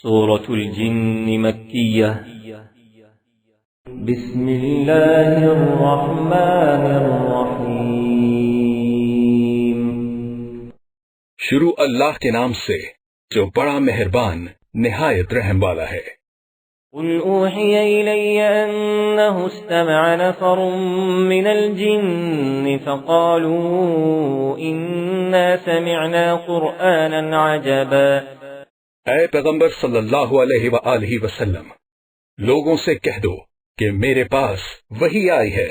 سورة الجن مكية بسم الله الرحمن الرحيم شروع اللہ کے نام سے جو بڑا مہربان نہایت رحم والا ہے۔ قل اوحی الی انه استمع نفر من الجن فقالوا انا سمعنا قرآنا عجبا۔ اے پیغمبر صلی اللہ علیہ وآلہ وسلم، لوگوں سے کہہ دو کہ میرے پاس وحی آئی ہے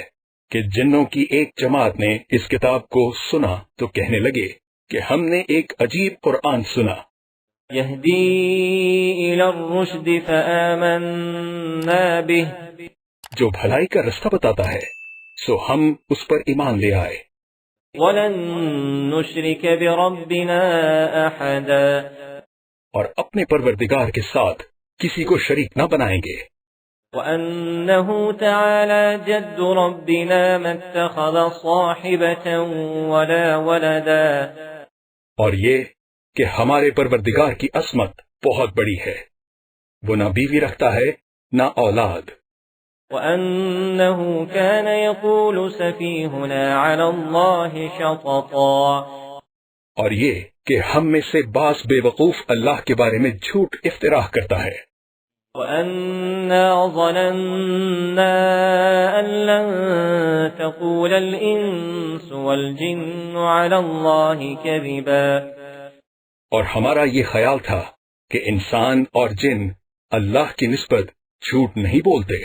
کہ جنوں کی ایک جماعت نے اس کتاب کو سنا تو کہنے لگے کہ ہم نے ایک عجیب قرآن سنا۔ یہدی الی الرشد فآمنا به، جو بھلائی کا رستہ بتاتا ہے سو ہم اس پر ایمان لے آئے۔ ولن نشرک بربنا احدا، اور اپنے پروردگار کے ساتھ کسی کو شریک نہ بنائیں گے۔ وَأَنَّهُ تَعَالَى جَدُّ رَبِّنَا مَا اتَّخَذَ صَاحِبَةً وَلَا وَلَدًا، اور یہ کہ ہمارے پروردگار کی عظمت بہت بڑی ہے، وہ نہ بیوی رکھتا ہے نہ اولاد۔ وَأَنَّهُ كَانَ يَقُولُ سَفِيهُنَا عَلَى اللَّهِ شَطَطًا، اور یہ کہ ہم میں سے بعض بے وقوف اللہ کے بارے میں جھوٹ افتراء کرتا ہے۔ وَأَنَّا ظَنَنَّا أَن لَّن تَقُولَ الْإِنسُ وَالْجِنُّ عَلَى اللَّهِ كَذِبًا، اور ہمارا یہ خیال تھا کہ انسان اور جن اللہ کی نسبت جھوٹ نہیں بولتے۔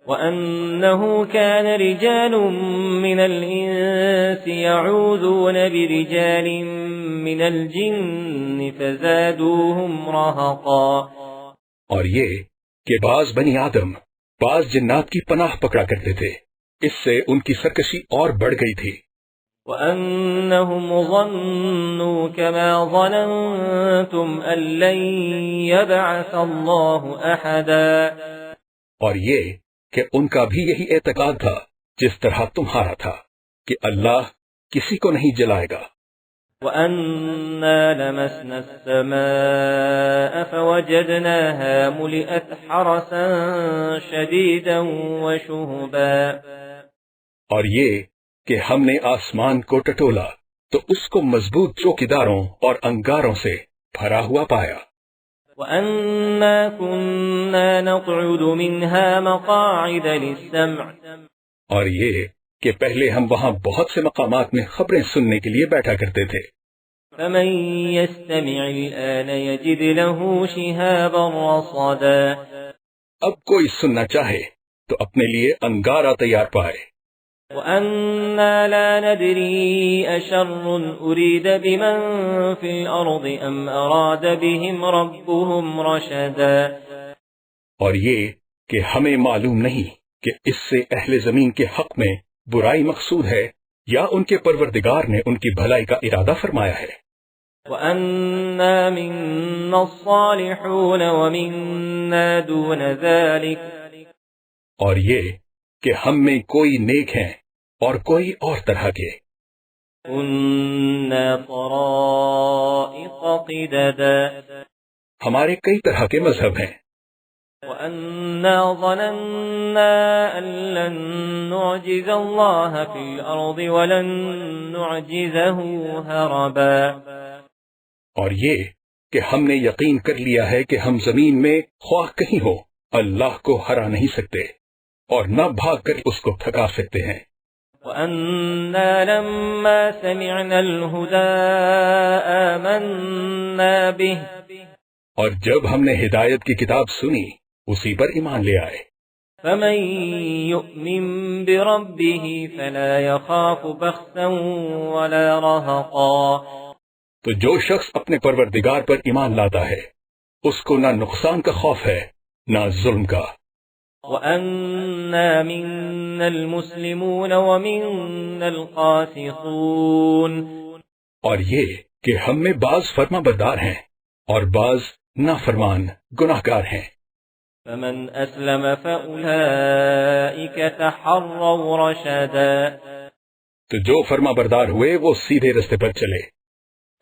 وَأَنَّهُ كَانَ رِجَالٌ مِّنَ الْإِنسِ يَعُوذُونَ بِرِجَالٍ مِّنَ الْجِنِّ فَزَادُوهُمْ رَهَقًا، اور یہ کہ بعض بنی آدم بعض جنات کی پناہ پکڑا کرتے تھے، اس سے ان کی سرکشی اور بڑھ گئی تھی۔ وَأَنَّهُمْ ظَنُّوا كَمَا ظَنَنتُمْ أَن لَّن يَبْعَثَ اللَّهُ أَحَدًا، اور یہ کہ ان کا بھی یہی اعتقاد تھا جس طرح تمہارا تھا کہ اللہ کسی کو نہیں جلائے گا۔ وَأَنَّا لَمَسْنَا السَّمَاءَ فَوَجَدْنَاهَا مُلِئَتْ حَرَسًا شَدِيدًا وَشُهُبًا، اور یہ کہ ہم نے آسمان کو ٹٹولا تو اس کو مضبوط چوکیداروں اور انگاروں سے بھرا ہوا پایا۔ وَأَنَّا كُنَّا نَقْعُدُ مِنْهَا مَقَاعِدَ لِلسَّمْعِ، اور یہ کہ پہلے ہم وہاں بہت سے مقامات میں خبریں سننے کے لیے بیٹھا کرتے تھے۔ فَمَن يَسْتَمِعِ الْآنَ يَجِدْ لَهُ شِهَابًا رَّصَدًا، اب کوئی سننا چاہے تو اپنے لیے انگارہ تیار پائے۔ وَأَنَّا لَا نَدْرِي أَشَرٌّ أُرِيدَ بِمَن فِي الْأَرْضِ أَمْ أَرَادَ بِهِمْ رَبُّهُمْ رَشَدًا، اور یہ کہ ہمیں معلوم نہیں کہ اس سے اہل زمین کے حق میں برائی مقصود ہے یا ان کے پروردگار نے ان کی بھلائی کا ارادہ فرمایا ہے۔ وَأَنَّا مِنَّا الصَّالِحُونَ وَمِنَّا دُونَ ذَلِكَ، اور یہ کہ ہم میں کوئی نیک ہیں اور کوئی اور طرح کے۔ كُنَّا طَرَائِقَ قِدَدًا، ہمارے کئی طرح کے مذہب ہیں۔ وَأَنَّا ظَنَنَّا أَن لَّن نُّعْجِزَ اللَّهَ فِي الْأَرْضِ وَلَن نُّعْجِزَهُ هَرَبًا، اور یہ کہ ہم نے یقین کر لیا ہے کہ ہم زمین میں خواہ کہیں ہو اللہ کو ہرا نہیں سکتے اور نہ بھاگ کر اس کو تھکا سکتے ہیں۔ وَأَنَّا لَمَّا سَمِعْنَا الْهُدَىٰ آمَنَّا بِهِ، اور جب ہم نے ہدایت کی کتاب سنی اسی پر ایمان لے آئے۔ فَمَن يُؤْمِن بِرَبِّهِ فَلَا يَخَافُ بَخْسًا وَلَا رَهَقًا، تو جو شخص اپنے پروردگار پر ایمان لاتا ہے اس کو نہ نقصان کا خوف ہے نہ ظلم کا۔ وَأَنَّا مِنَّا الْمُسْلِمُونَ وَمِنَّا الْقَاسِطُونَ، اور یہ کہ ہم میں بعض فرما بردار ہیں اور بعض نافرمان گناہگار ہیں۔ فَمَنْ أَسْلَمَ فَأُولَئِكَ تَحَرَّوْا رَشَدًا، تو جو فرما بردار ہوئے وہ سیدھے رستے پر چلے۔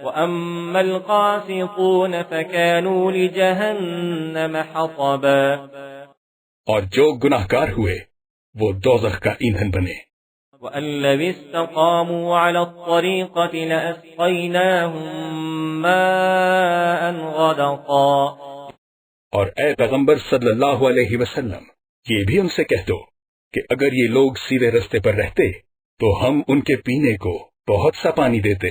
وَأَمَّا الْقَاسِطُونَ فَكَانُوا لِجَهَنَّمَ حَطَبًا اور جو گناہگار ہوئے وہ دوزخ کا ایندھن بنے. وَأَن لَّوِ اسْتَقَامُوا عَلَى الطَّرِيقَةِ لَأَسْقَيْنَاهُم مَّاءً غَدَقًا. اور اے پیغمبر صلی اللہ علیہ وسلم یہ بھی ان سے کہہ دو کہ اگر یہ لوگ سیدھے رستے پر رہتے تو ہم ان کے پینے کو بہت سا پانی دیتے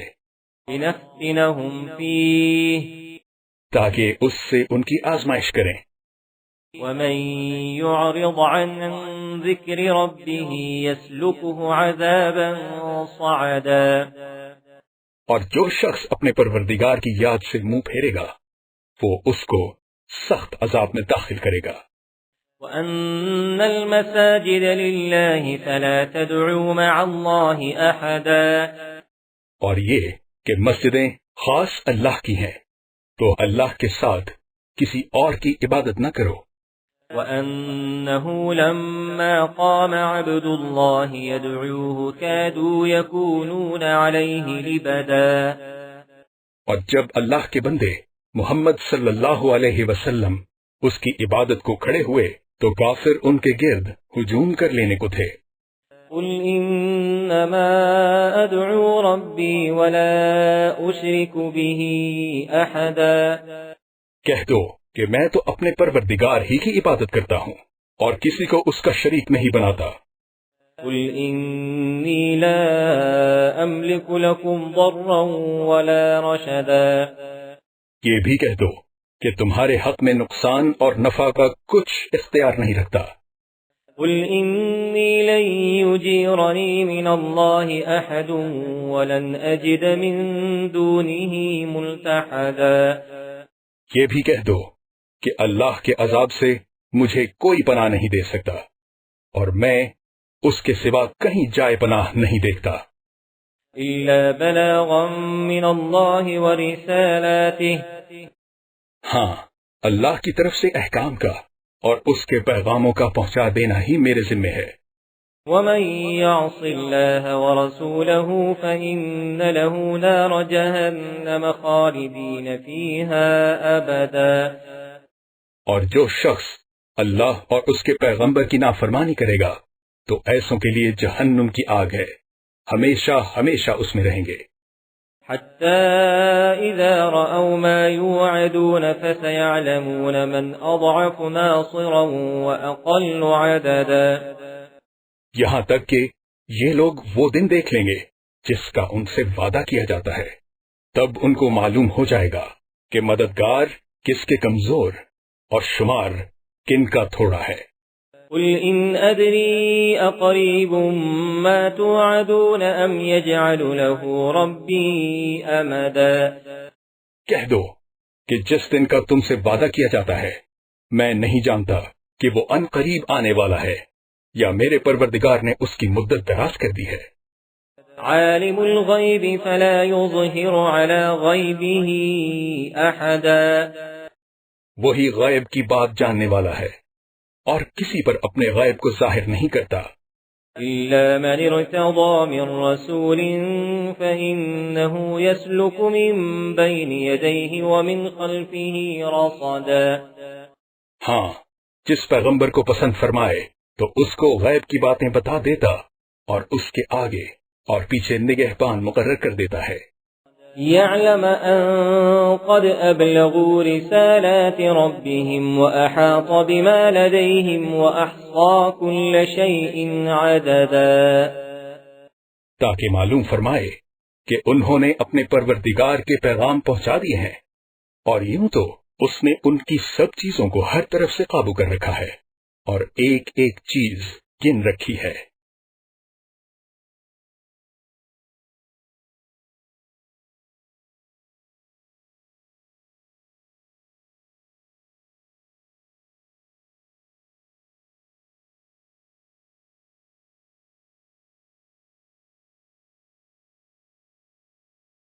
لِنَفْتِنَهُمْ فِيهِ تاکہ اس سے ان کی آزمائش کریں. وَمَن يُعْرِضْ عَن ذِكْرِ رَبِّهِ يَسْلُكْهُ عَذَابًا صَعَدًا. اور جو شخص اپنے پروردگار کی یاد سے منہ پھیرے گا وہ اس کو سخت عذاب میں داخل کرے گا. وَأَنَّ الْمَسَاجِدَ لِلَّهِ فَلَا تَدْعُوا مَعَ اللَّهِ أَحَدًا. اور یہ کہ مسجدیں خاص اللہ کی ہیں تو اللہ کے ساتھ کسی اور کی عبادت نہ کرو. وَأَنَّهُ لَمَّا قَامَ عَبْدُ اللَّهِ يَدْعُوهُ كَادُوا يَكُونُونَ عَلَيْهِ لِبَدًا. اور جب اللہ کے بندے محمد صلی اللہ علیہ وسلم اس کی عبادت کو کھڑے ہوئے تو کافر ان کے گرد ہجوم کر لینے کو تھے. قُلْ إِنَّمَا أَدْعُو رَبِّي وَلَا أُشْرِكُ بِهِ أَحَدًا. کہہ دو کہ میں تو اپنے پروردگار ہی کی عبادت کرتا ہوں اور کسی کو اس کا شریک نہیں بناتا. قُلْ إِنِّي لَا أَمْلِكُ لَكُمْ ضَرًّا وَلَا رَشَدًا. یہ بھی کہہ دو کہ تمہارے حق میں نقصان اور نفع کا کچھ اختیار نہیں رکھتا. قُلْ إِنِّي لَن يُجِيرَنِي مِنَ اللَّهِ أَحَدٌ وَلَنْ أَجِدَ مِن دُونِهِ مُلْتَحَدًا. یہ بھی کہہ دو کہ اللہ کے عذاب سے مجھے کوئی پناہ نہیں دے سکتا اور میں اس کے سوا کہیں جائے پناہ نہیں دیکھتا. إِلَّا بَلَاغًا مِّنَ اللَّهِ وَرِسَالَاتِهِ. ہاں اللہ کی طرف سے احکام کا اور اس کے پیغاموں کا پہنچا دینا ہی میرے ذمہ ہے. وَمَن يَعْصِ اللَّهَ وَرَسُولَهُ فَإِنَّ لَهُ نَارَ جَهَنَّمَ خَالِدِينَ فِيهَا أَبَدًا. اور جو شخص اللہ اور اس کے پیغمبر کی نافرمانی کرے گا تو ایسوں کے لیے جہنم کی آگ ہے، ہمیشہ ہمیشہ اس میں رہیں گے. حَتَّى إِذَا رَأَوْا مَا يُوعَدُونَ فَسَيَعْلَمُونَ مَنْ أَضْعَفُ نَاصِرًا وَأَقَلُّ عَدَدًا. یہاں تک کہ یہ لوگ وہ دن دیکھ لیں گے جس کا ان سے وعدہ کیا جاتا ہے، تب ان کو معلوم ہو جائے گا کہ مددگار کس کے کمزور اور شمار کن کا تھوڑا ہے. قُلْ إِنْ أَدْرِي أَقَرِيبٌ مَّا تُوعَدُونَ أَمْ يَجْعَلُ لَهُ رَبِّي أَمَدًا. کہہ دو کہ جس دن کا تم سے وعدہ کیا جاتا ہے میں نہیں جانتا کہ وہ ان قریب آنے والا ہے یا میرے پروردگار نے اس کی مدت دراز کر دی ہے. عالم الغیب فلا يظہر علی غیبہ احدا. وہی غیب کی بات جاننے والا ہے اور کسی پر اپنے غیب کو ظاہر نہیں کرتا. إلا من ارتضى من رسول فإنه يسلك من بين يديه ومن خلفه رصدا. ہاں جس پیغمبر کو پسند فرمائے تو اس کو غیب کی باتیں بتا دیتا اور اس کے آگے اور پیچھے نگہبان مقرر کر دیتا ہے. يعلم أن قد أبلغوا رسالات ربهم وأحاط بما لديهم وأحصى كل شيء عددا. تاکہ معلوم فرمائے کہ انہوں نے اپنے پروردگار کے پیغام پہنچا دیے ہیں اور یوں تو اس نے ان کی سب چیزوں کو ہر طرف سے قابو کر رکھا ہے اور ایک ایک چیز گن رکھی ہے.